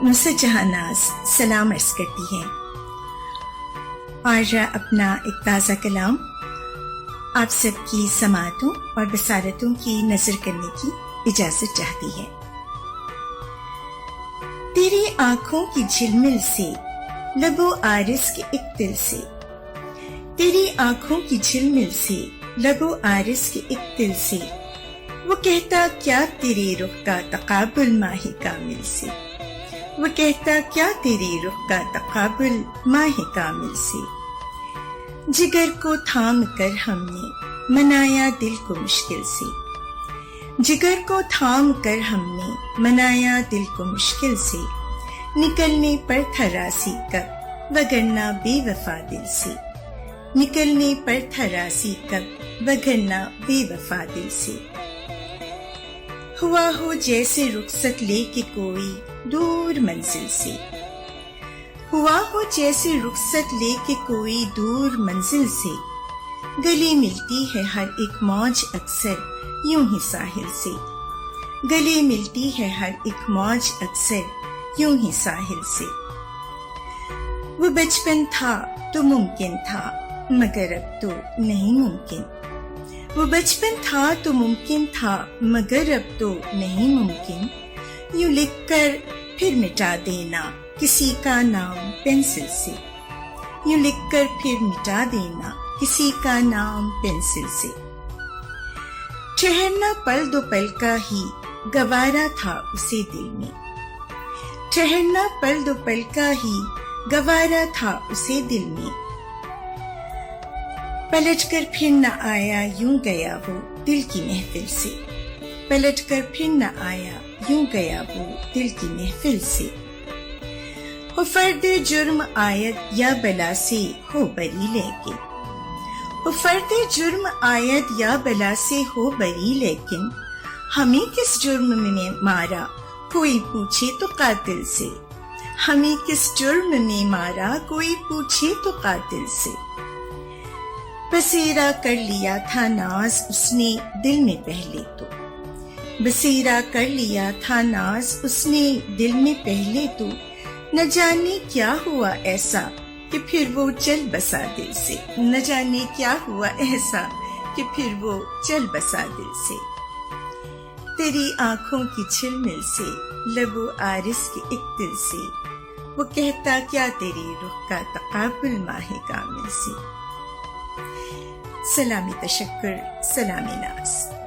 نصرت جہاں ناز سلام عرض کرتی ہے اور اپنا ایک تازہ کلام آپ سب کی سماعتوں اور بصارتوں کی نظر کرنے کی اجازت چاہتی ہے۔ تیری آنکھوں کی جھلمل سے لب و عارض کے ایک دل سے، تیری آنکھوں کی جھلمل سے لب و عارض کے ایک دل سے، وہ کہتا کیا تیرے رخ کا تقابل ماہ کامل سے، وہ کہتا کیا تیرے رخ کا تقابل ماہ کامل سے۔ جگر کو تھام کر ہم نے منایا دل کو مشکل سے، جگر کو تھام کر ہم نے منایا دل کو مشکل سے، نکلنے پر تھا راضی کب وگرنہ بے وفا دل سے، نکلنے پر تھا راضی کب وگرنہ بے وفا دل سے۔ ہوا ہو جیسے رخصت لے کے کوئی دور منزل سے، ہوا ہو جیسے رخصت لے کے کوئی دور منزل سے، گلی ملتی ہے ہر ایک موج اکثر یوں ہی ساحل سے، گلی ملتی ہے ہر ایک موج اکثر یوں ہی ساحل سے۔ وہ بچپن تھا تو ممکن تھا مگر اب تو نہیں ممکن، وہ بچپن تھا تو ممکن تھا مگر اب تو نہیں ممکن، یوں لکھ کر پھر مٹا دینا کسی کا نام پینسل سے، یوں لکھ کر پھر مٹا دینا کسی کا نام پینسل سے۔ ٹھہرنا پل دو پل کا ہی گوارا تھا اسے دل میں، ٹھہرنا پل دو پل کا ہی گوارا تھا اسے دل میں، پلٹ کر پھر نہ آیا یوں گیا وہ دل کی محفل سے، پلٹ کر پھر نہ آیا یوں گیا وہ دل کی محفل سے۔ ہو فرد جرم آیت یا بلا سے ہو بری لیکن، ہو فرد جرم آیت یا بلا سے ہو بری لیکن، ہمیں کس جرم میں مارا کوئی پوچھے تو قاتل سے، ہمیں کس جرم میں مارا کوئی پوچھے تو قاتل سے۔ بسیرا کر لیا تھا ناز اس نے دل میں پہلے تو، بسیرا کر لیا تھا ناز اس نے دل میں پہلے تو، نہ جانے کیا ہوا ایسا کہ پھر وہ چل بسا دل سے، نہ جانے کیا ہوا ایسا کہ پھر وہ چل بسا دل سے۔ تیری آنکھوں کی جھلمل سے لب و عارض کے ایک دل سے، وہ کہتا کیا تیرے رخ کا تقابل ماہ کامل سے۔ سلامی تشکر، سلامی ناز۔